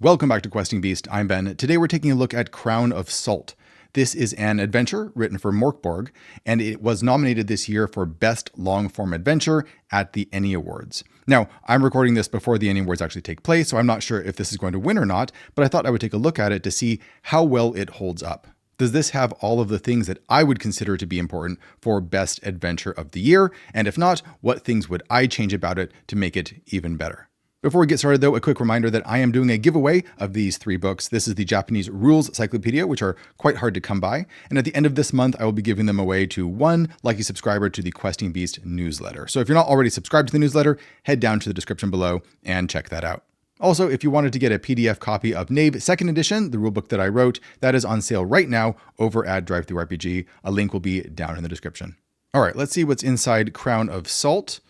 Welcome back to Questing Beast. I'm Ben. Today we're taking a look at Crown of Salt. This is an adventure written for Morkborg, and it was nominated this year for Best Long-Form Adventure at the Ennie Awards. Now, I'm recording this before the Ennie Awards actually take place, so I'm not sure if this is going to win or not, but I thought I would take a look at it to see how well it holds up. Does this have all of the things that I would consider to be important for Best Adventure of the Year? And if not, what things would I change about it to make it even better? Before we get started though, a quick reminder that I am doing a giveaway of these 3 books. This is the Japanese Rules Cyclopedia, which are quite hard to come by. And at the end of this month, I will be giving them away to one lucky subscriber to the Questing Beast newsletter. So if you're not already subscribed to the newsletter, head down to the description below and check that out. Also, if you wanted to get a PDF copy of Knave 2nd edition, the rulebook that I wrote, that is on sale right now over at DriveThruRPG. A link will be down in the description. All right, let's see what's inside Crown of Salt.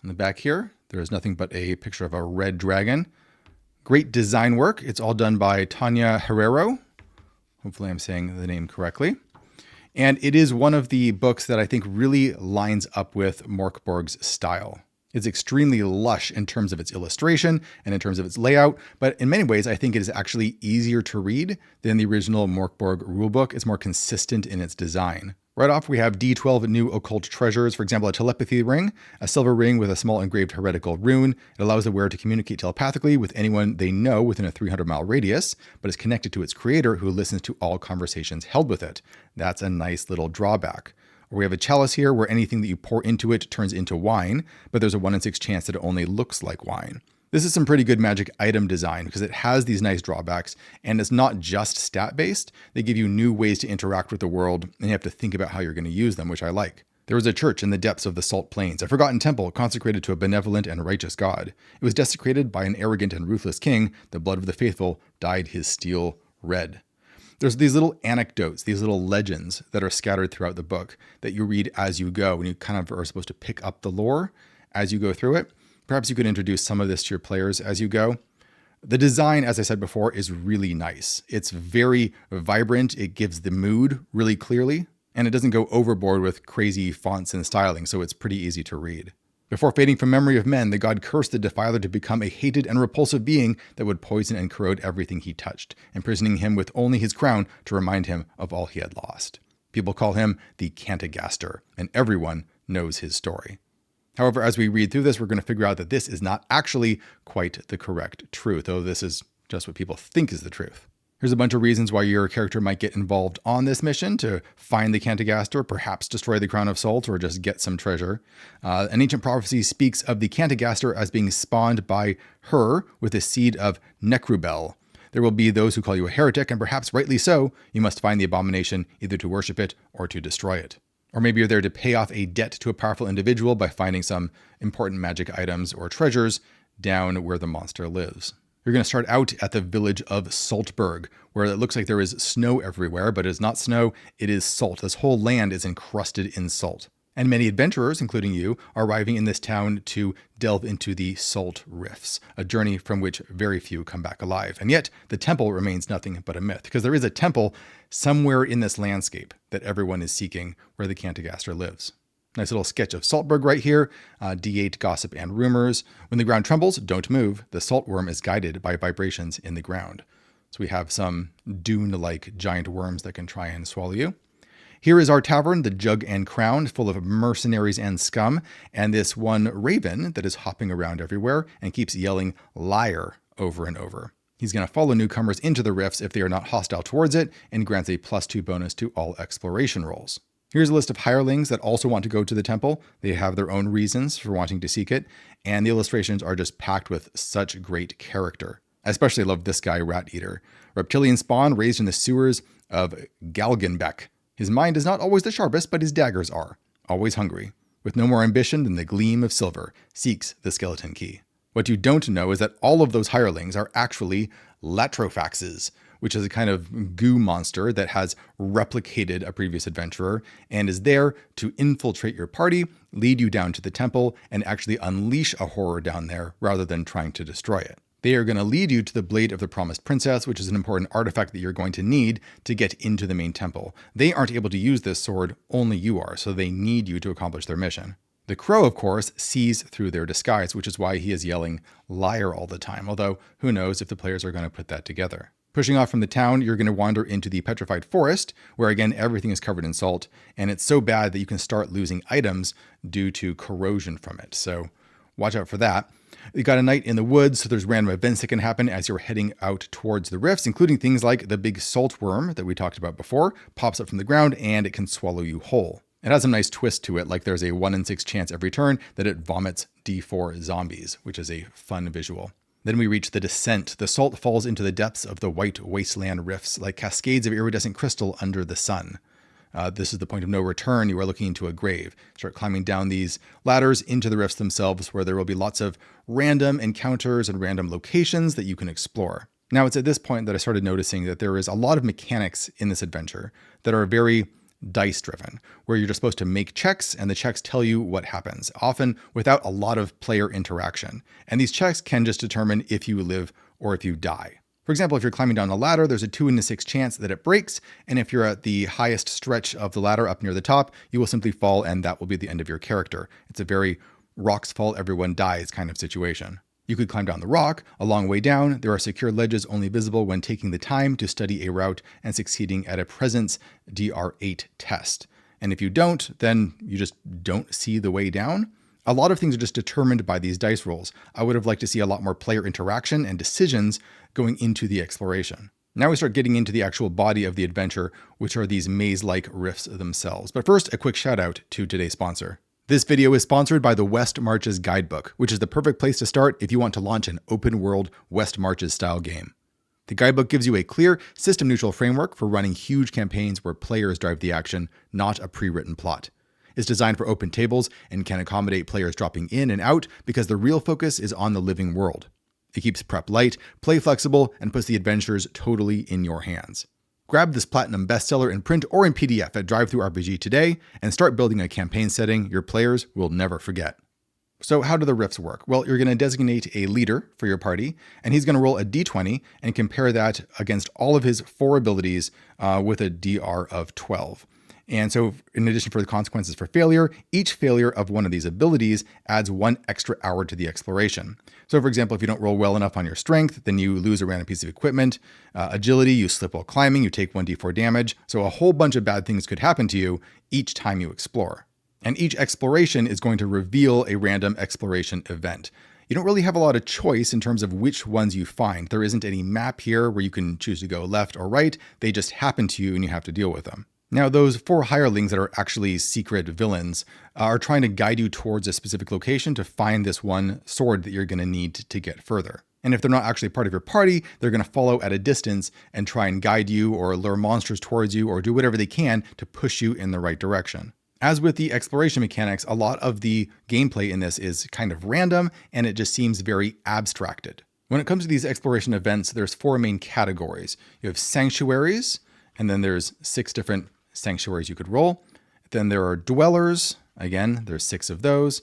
On the back here, there is nothing but a picture of a red dragon. Great design work. It's all done by Tanya Herrero. Hopefully I'm saying the name correctly. And it is one of the books that I think really lines up with Morkborg's style. It's extremely lush in terms of its illustration and in terms of its layout, but in many ways I think it is actually easier to read than the original Morkborg rulebook. It's more consistent in its design. Right off, we have D12 new occult treasures, for example, a telepathy ring, a silver ring with a small engraved heretical rune. It allows the wearer to communicate telepathically with anyone they know within a 300-mile radius, but is connected to its creator who listens to all conversations held with it. That's a nice little drawback. Or we have a chalice here where anything that you pour into it turns into wine, but there's a 1 in 6 chance that it only looks like wine. This is some pretty good magic item design because it has these nice drawbacks and it's not just stat-based. They give you new ways to interact with the world and you have to think about how you're going to use them, which I like. There was a church in the depths of the Salt Plains, a forgotten temple consecrated to a benevolent and righteous God. It was desecrated by an arrogant and ruthless king. The blood of the faithful dyed his steel red. There's these little anecdotes, these little legends that are scattered throughout the book that you read as you go, and you kind of are supposed to pick up the lore as you go through it. Perhaps you could introduce some of this to your players as you go. The design, as I said before, is really nice. It's very vibrant. It gives the mood really clearly, and it doesn't go overboard with crazy fonts and styling, so it's pretty easy to read. Before fading from memory of men, the god cursed the defiler to become a hated and repulsive being that would poison and corrode everything he touched, imprisoning him with only his crown to remind him of all he had lost. People call him the Kantagaster, and everyone knows his story. However, as we read through this, we're going to figure out that this is not actually quite the correct truth, though this is just what people think is the truth. Here's a bunch of reasons why your character might get involved on this mission to find the Kantagaster, perhaps destroy the Crown of Salt, or just get some treasure. An ancient prophecy speaks of the Kantagaster as being spawned by her with a seed of Necrubel. There will be those who call you a heretic, and perhaps rightly so. You must find the abomination either to worship it or to destroy it. Or maybe you're there to pay off a debt to a powerful individual by finding some important magic items or treasures down where the monster lives. You're going to start out at the village of Saltberg, where it looks like there is snow everywhere, but it is not snow, it is salt. This whole land is encrusted in salt. And many adventurers, including you, are arriving in this town to delve into the salt rifts, a journey from which very few come back alive. And yet, the temple remains nothing but a myth, because there is a temple somewhere in this landscape that everyone is seeking where the Kantagaster lives. Nice little sketch of Saltberg right here, D8 gossip and rumors. When the ground trembles, don't move. The saltworm is guided by vibrations in the ground. So we have some dune-like giant worms that can try and swallow you. Here is our tavern, the Jug and Crown, full of mercenaries and scum, and this one raven that is hopping around everywhere and keeps yelling liar over and over. He's going to follow newcomers into the rifts if they are not hostile towards it and grants a +2 bonus to all exploration rolls. Here's a list of hirelings that also want to go to the temple. They have their own reasons for wanting to seek it, and the illustrations are just packed with such great character. I especially love this guy, Rat Eater. Reptilian spawn raised in the sewers of Galgenbeck. His mind is not always the sharpest, but his daggers are. Always hungry. With no more ambition than the gleam of silver, seeks the skeleton key. What you don't know is that all of those hirelings are actually Latrophaxes, which is a kind of goo monster that has replicated a previous adventurer and is there to infiltrate your party, lead you down to the temple, and actually unleash a horror down there rather than trying to destroy it. They are going to lead you to the Blade of the Promised Princess, which is an important artifact that you're going to need to get into the main temple. They aren't able to use this sword, only you are, so they need you to accomplish their mission. The crow, of course, sees through their disguise, which is why he is yelling liar all the time, although who knows if the players are going to put that together. Pushing off from the town, you're going to wander into the petrified forest, where again, everything is covered in salt, and it's so bad that you can start losing items due to corrosion from it. So watch out for that. You got a night in the woods, so there's random events that can happen as you're heading out towards the rifts, including things like the big salt worm that we talked about before, pops up from the ground and it can swallow you whole. It has a nice twist to it, like there's a 1 in 6 chance every turn that it vomits D4 zombies, which is a fun visual. Then we reach the descent. The salt falls into the depths of the white wasteland rifts like cascades of iridescent crystal under the sun. This is the point of no return. You are looking into a grave. Start climbing down these ladders into the rifts themselves, where there will be lots of random encounters and random locations that you can explore. Now, it's at this point that I started noticing that there is a lot of mechanics in this adventure that are very dice driven, where you're just supposed to make checks and the checks tell you what happens, often without a lot of player interaction. And these checks can just determine if you live or if you die. For example, if you're climbing down a ladder, there's a 2 in 6 chance that it breaks. And if you're at the highest stretch of the ladder up near the top, you will simply fall and that will be the end of your character. It's a very rocks fall, everyone dies kind of situation. You could climb down the rock. A long way down, there are secure ledges only visible when taking the time to study a route and succeeding at a presence DR8 test. And if you don't, then you just don't see the way down. A lot of things are just determined by these dice rolls. I would have liked to see a lot more player interaction and decisions going into the exploration. Now we start getting into the actual body of the adventure, which are these maze-like rifts themselves. But first, a quick shout out to today's sponsor. This video is sponsored by the West Marches Guidebook, which is the perfect place to start if you want to launch an open-world West Marches style game. The guidebook gives you a clear, system-neutral framework for running huge campaigns where players drive the action, not a pre-written plot. It's designed for open tables and can accommodate players dropping in and out because the real focus is on the living world. It keeps prep light, play flexible, and puts the adventures totally in your hands. Grab this platinum bestseller in print or in PDF at DriveThruRPG today and start building a campaign setting your players will never forget. So how do the rifts work? Well, you're going to designate a leader for your party, and he's going to roll a d20 and compare that against all of his 4 abilities with a DR of 12. And so in addition for the consequences for failure, each failure of one of these abilities adds 1 extra hour to the exploration. So for example, if you don't roll well enough on your strength, then you lose a random piece of equipment. Agility, you slip while climbing, you take 1d4 damage. So a whole bunch of bad things could happen to you each time you explore. And each exploration is going to reveal a random exploration event. You don't really have a lot of choice in terms of which ones you find. There isn't any map here where you can choose to go left or right. They just happen to you and you have to deal with them. Now, those 4 hirelings that are actually secret villains are trying to guide you towards a specific location to find this one sword that you're going to need to get further. And if they're not actually part of your party, they're going to follow at a distance and try and guide you or lure monsters towards you or do whatever they can to push you in the right direction. As with the exploration mechanics, a lot of the gameplay in this is kind of random and it just seems very abstracted. When it comes to these exploration events, there's 4 main categories. You have sanctuaries, and then there's 6 different sanctuaries you could roll. Then there are dwellers. Again, there's 6 of those.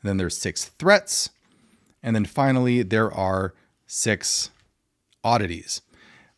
And then there's 6 threats. And then finally, there are 6 oddities.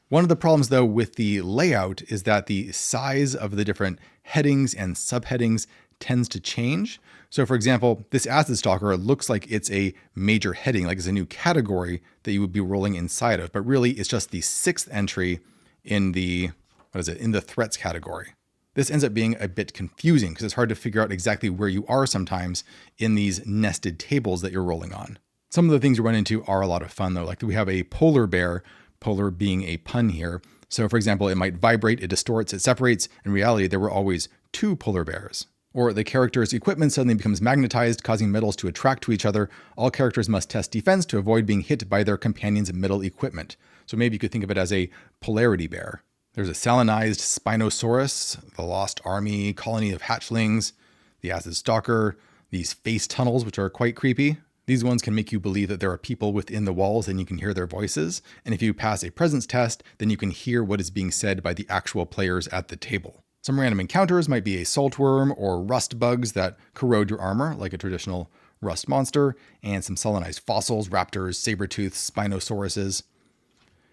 One of the problems, though, with the layout is that the size of the different headings and subheadings tends to change. So, for example, this Acid Stalker looks like it's a major heading, like it's a new category that you would be rolling inside of. But really, it's just the 6th entry in the, in the threats category. This ends up being a bit confusing because it's hard to figure out exactly where you are sometimes in these nested tables that you're rolling on. Some of the things you run into are a lot of fun though. Like we have a polar bear, polar being a pun here. So for example, it might vibrate, it distorts, it separates. In reality, there were always 2 polar bears. Or the character's equipment suddenly becomes magnetized, causing metals to attract to each other. All characters must test defense to avoid being hit by their companion's metal equipment. So maybe you could think of it as a polarity bear. There's a salinized Spinosaurus, the lost army colony of hatchlings, the Acid Stalker, these face tunnels, which are quite creepy. These ones can make you believe that there are people within the walls and you can hear their voices. And if you pass a presence test, then you can hear what is being said by the actual players at the table. Some random encounters might be a saltworm or rust bugs that corrode your armor, like a traditional rust monster, and some salinized fossils, raptors, saber-toothed Spinosauruses.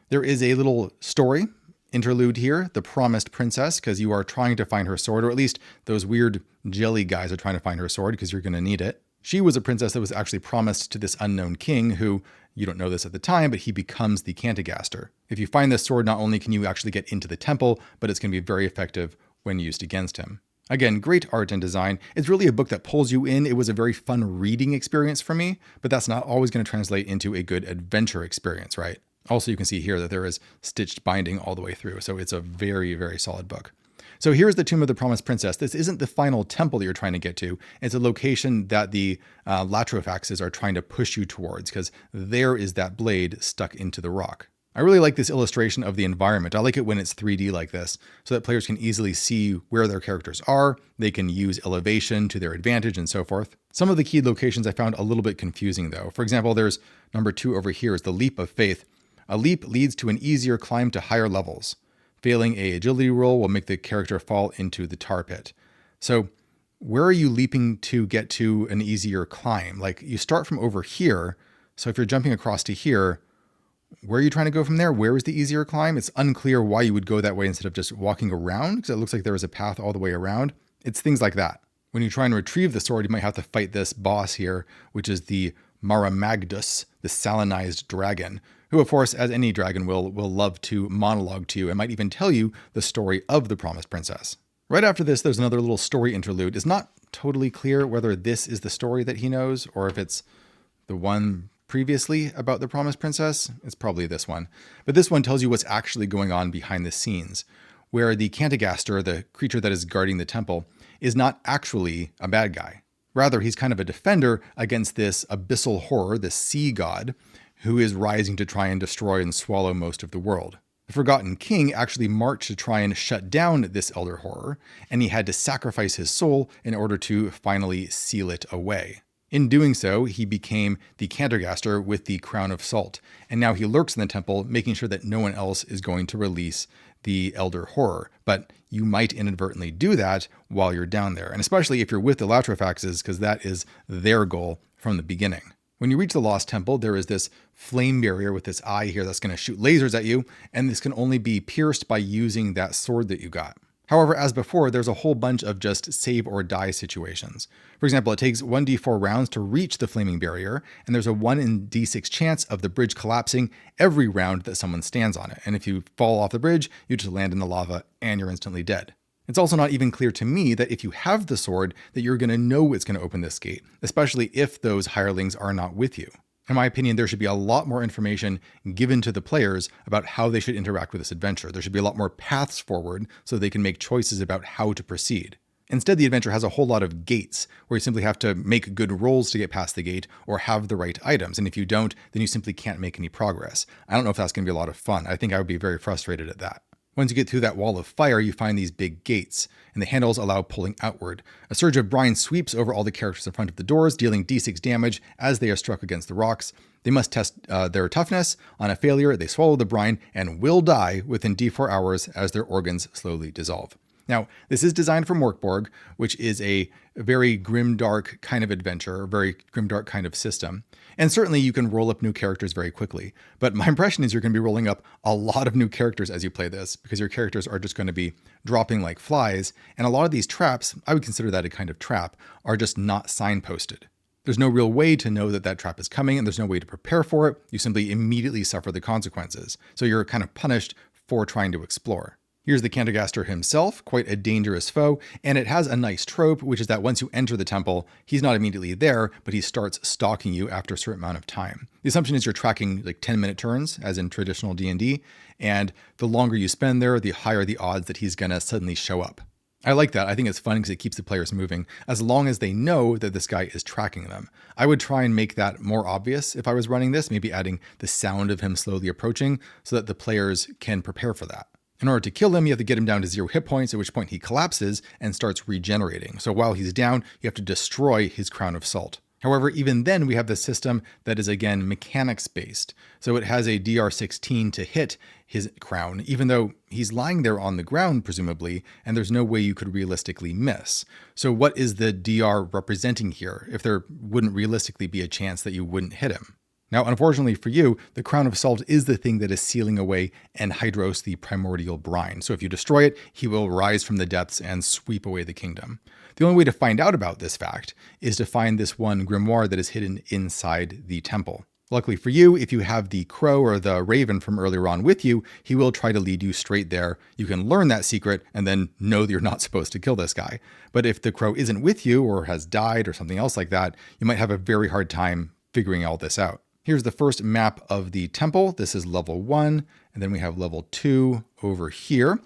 There is a little story interlude here, the promised princess, because you are trying to find her sword, or at least those weird jelly guys are trying to find her sword because you're going to need it. She was a princess that was actually promised to this unknown king who, you don't know this at the time, but he becomes the Kantagaster. If you find this sword, not only can you actually get into the temple, but it's going to be very effective when used against him. Again, great art and design. It's really a book that pulls you in. It was a very fun reading experience for me, but that's not always going to translate into a good adventure experience, right? Also, you can see here that there is stitched binding all the way through, so it's a very, very solid book. So here's the Tomb of the Promised Princess. This isn't the final temple that you're trying to get to. It's a location that the Latrofaxes are trying to push you towards, because there is that blade stuck into the rock. I really like this illustration of the environment. I like it when it's 3D like this, so that players can easily see where their characters are. They can use elevation to their advantage and so forth. Some of the key locations I found a little bit confusing though. For example, there's number 2 over here is the Leap of Faith. A leap leads to an easier climb to higher levels. Failing a agility roll will make the character fall into the tar pit. So where are you leaping to get to an easier climb? Like you start from over here. So if you're jumping across to here, where are you trying to go from there? Where is the easier climb? It's unclear why you would go that way instead of just walking around, because it looks like there is a path all the way around. It's things like that. When you try and retrieve the sword, you might have to fight this boss here, which is the Maramagdus, the salinized dragon, who of course, as any dragon will love to monologue to you and might even tell you the story of the Promised Princess. Right after this, there's another little story interlude. It's not totally clear whether this is the story that he knows or if it's the one previously about the Promised Princess. It's probably this one. But this one tells you what's actually going on behind the scenes, where the Kantagaster, the creature that is guarding the temple, is not actually a bad guy. Rather, he's kind of a defender against this abyssal horror, this sea god, who is rising to try and destroy and swallow most of the world. The Forgotten King actually marched to try and shut down this elder horror, and he had to sacrifice his soul in order to finally seal it away. In doing so, he became the Kantagaster with the Crown of Salt, and now he lurks in the temple, making sure that no one else is going to release the elder horror. But you might inadvertently do that while you're down there, and especially if you're with the Latrofaxes, because that is their goal from the beginning. When you reach the Lost Temple, there is this flame barrier with this eye here that's going to shoot lasers at you, and this can only be pierced by using that sword that you got. However, as before, there's a whole bunch of just save or die situations. For example, it takes 1d4 rounds to reach the flaming barrier, and there's a 1 in d6 chance of the bridge collapsing every round that someone stands on it. And if you fall off the bridge, you just land in the lava and you're instantly dead. It's also not even clear to me that if you have the sword, that you're going to know it's going to open this gate, especially if those hirelings are not with you. In my opinion, there should be a lot more information given to the players about how they should interact with this adventure. There should be a lot more paths forward so they can make choices about how to proceed. Instead, the adventure has a whole lot of gates where you simply have to make good rolls to get past the gate or have the right items. And if you don't, then you simply can't make any progress. I don't know if that's going to be a lot of fun. I think I would be very frustrated at that. Once you get through that wall of fire, you find these big gates, and the handles allow pulling outward. A surge of brine sweeps over all the characters in front of the doors, dealing d6 damage as they are struck against the rocks. They must test their toughness. On a failure, they swallow the brine and will die within d4 hours as their organs slowly dissolve. Now, this is designed for Morkborg, which is a very grimdark kind of adventure, a very grimdark kind of system. And certainly you can roll up new characters very quickly. But my impression is you're going to be rolling up a lot of new characters as you play this, because your characters are just going to be dropping like flies. And a lot of these traps, I would consider that a kind of trap, are just not signposted. There's no real way to know that that trap is coming, and there's no way to prepare for it. You simply immediately suffer the consequences. So you're kind of punished for trying to explore. Here's the Kantagaster himself, quite a dangerous foe, and it has a nice trope, which is that once you enter the temple, he's not immediately there, but he starts stalking you after a certain amount of time. The assumption is you're tracking like 10-minute turns, as in traditional D&D, and the longer you spend there, the higher the odds that he's gonna suddenly show up. I like that. I think it's fun because it keeps the players moving, as long as they know that this guy is tracking them. I would try and make that more obvious if I was running this, maybe adding the sound of him slowly approaching so that the players can prepare for that. In order to kill him, you have to get him down to 0 hit points, at which point he collapses and starts regenerating. So while he's down, you have to destroy his Crown of Salt. However, even then we have the system that is again mechanics based. So it has a DR16 to hit his crown, even though he's lying there on the ground, presumably, and there's no way you could realistically miss. So what is the DR representing here if there wouldn't realistically be a chance that you wouldn't hit him? Now, unfortunately for you, the crown of salt is the thing that is sealing away Anhydros, the primordial brine. So if you destroy it, he will rise from the depths and sweep away the kingdom. The only way to find out about this fact is to find this one grimoire that is hidden inside the temple. Luckily for you, if you have the crow or the raven from earlier on with you, he will try to lead you straight there. You can learn that secret and then know that you're not supposed to kill this guy. But if the crow isn't with you or has died or something else like that, you might have a very hard time figuring all this out. Here's the first map of the temple. This is level 1, and then we have level 2 over here.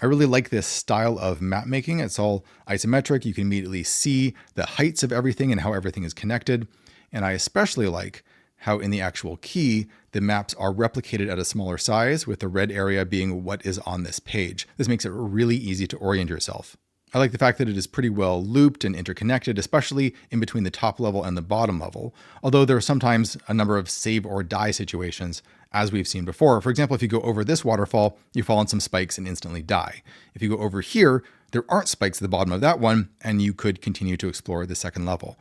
I really like this style of map making. It's all isometric. You can immediately see the heights of everything and how everything is connected. And I especially like how in the actual key, the maps are replicated at a smaller size, with the red area being what is on this page. This makes it really easy to orient yourself. I like the fact that it is pretty well looped and interconnected, especially in between the top level and the bottom level, although there are sometimes a number of save or die situations, as we've seen before. For example, if you go over this waterfall, you fall on some spikes and instantly die. If you go over here, there aren't spikes at the bottom of that one, and you could continue to explore the second level.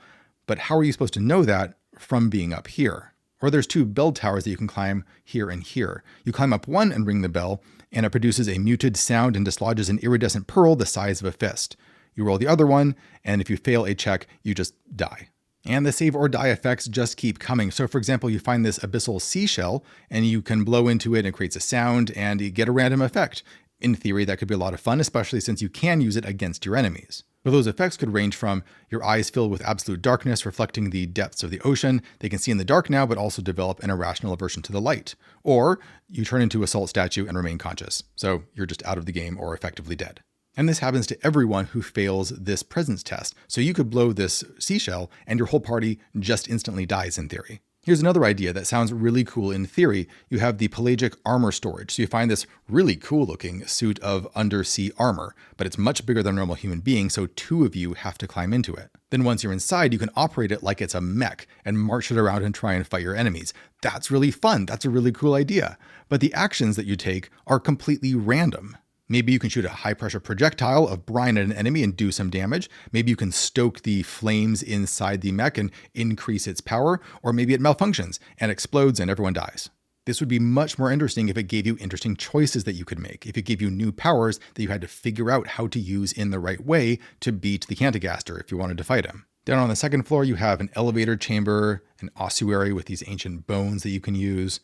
But how are you supposed to know that from being up here? Or there's 2 bell towers that you can climb here and here. You climb up one and ring the bell, and it produces a muted sound and dislodges an iridescent pearl the size of a fist. You roll the other one, and if you fail a check, you just die. And the save or die effects just keep coming. So for example, you find this abyssal seashell, and you can blow into it and it creates a sound, and you get a random effect. In theory, that could be a lot of fun, especially since you can use it against your enemies. But those effects could range from your eyes filled with absolute darkness, reflecting the depths of the ocean. They can see in the dark now, but also develop an irrational aversion to the light. Or you turn into a salt statue and remain conscious. So you're just out of the game or effectively dead. And this happens to everyone who fails this presence test. So you could blow this seashell and your whole party just instantly dies in theory. Here's another idea that sounds really cool in theory. You have the pelagic armor storage. So you find this really cool looking suit of undersea armor, but it's much bigger than a normal human being, so 2 of you have to climb into it. Then once you're inside, you can operate it like it's a mech and march it around and try and fight your enemies. That's really fun. That's a really cool idea. But the actions that you take are completely random. Maybe you can shoot a high-pressure projectile of brine at an enemy and do some damage. Maybe you can stoke the flames inside the mech and increase its power. Or maybe it malfunctions and explodes and everyone dies. This would be much more interesting if it gave you interesting choices that you could make, if it gave you new powers that you had to figure out how to use in the right way to beat the Kantagaster if you wanted to fight him. Down on the second floor, you have an elevator chamber, an ossuary with these ancient bones that you can use,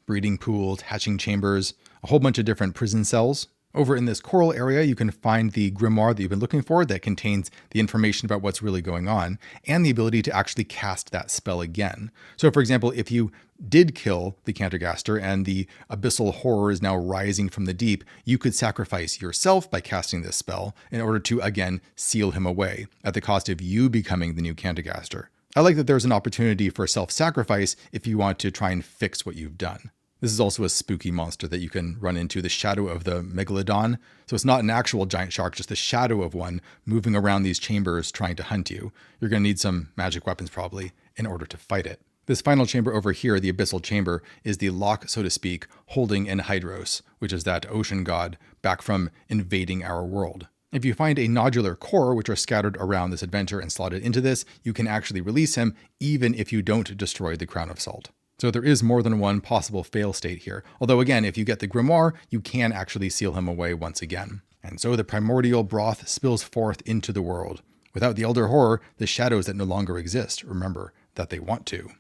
breeding pools, hatching chambers, a whole bunch of different prison cells. Over in this coral area, you can find the grimoire that you've been looking for that contains the information about what's really going on and the ability to actually cast that spell again. So for example, if you did kill the Kantagaster and the abyssal horror is now rising from the deep, you could sacrifice yourself by casting this spell in order to again seal him away at the cost of you becoming the new Kantagaster. I like that there's an opportunity for self-sacrifice if you want to try and fix what you've done. This is also a spooky monster that you can run into, the shadow of the megalodon. So it's not an actual giant shark, just the shadow of one moving around these chambers trying to hunt you. You're going to need some magic weapons probably in order to fight it. This final chamber over here, the abyssal chamber, is the lock, so to speak, holding Anhydros, which is that ocean god back from invading our world. If you find a nodular core, which are scattered around this adventure and slotted into this, you can actually release him even if you don't destroy the Crown of Salt. So there is more than one possible fail state here. Although again, if you get the grimoire, you can actually seal him away once again. And so the primordial broth spills forth into the world. Without the elder horror, the shadows that no longer exist remember that they want to.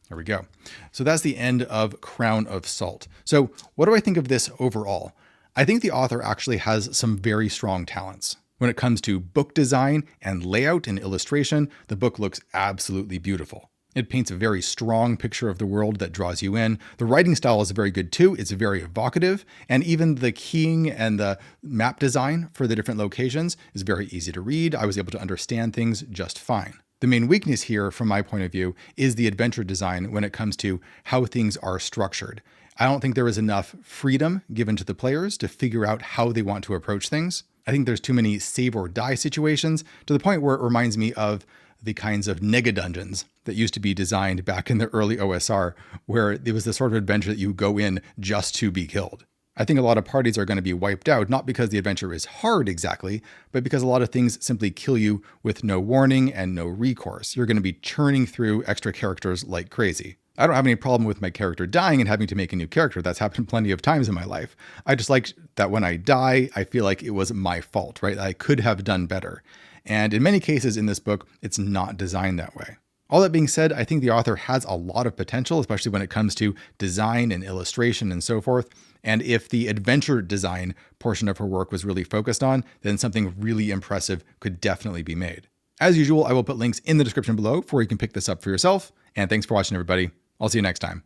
There we go. So that's the end of Crown of Salt. So what do I think of this overall? I think the author actually has some very strong talents. When it comes to book design and layout and illustration, the book looks absolutely beautiful. It paints a very strong picture of the world that draws you in. The writing style is very good too. It's very evocative. And even the keying and the map design for the different locations is very easy to read. I was able to understand things just fine. The main weakness here, from my point of view, is the adventure design when it comes to how things are structured. I don't think there is enough freedom given to the players to figure out how they want to approach things. I think there's too many save or die situations to the point where it reminds me of the kinds of nega dungeons that used to be designed back in the early OSR, where it was the sort of adventure that you go in just to be killed. I think a lot of parties are going to be wiped out, not because the adventure is hard exactly, but because a lot of things simply kill you with no warning and no recourse. You're going to be churning through extra characters like crazy. I don't have any problem with my character dying and having to make a new character. That's happened plenty of times in my life. I just like that when I die, I feel like it was my fault, right? I could have done better. And in many cases in this book, it's not designed that way. All that being said, I think the author has a lot of potential, especially when it comes to design and illustration and so forth. And if the adventure design portion of her work was really focused on, then something really impressive could definitely be made. As usual, I will put links in the description below where you can pick this up for yourself. And thanks for watching, everybody. I'll see you next time.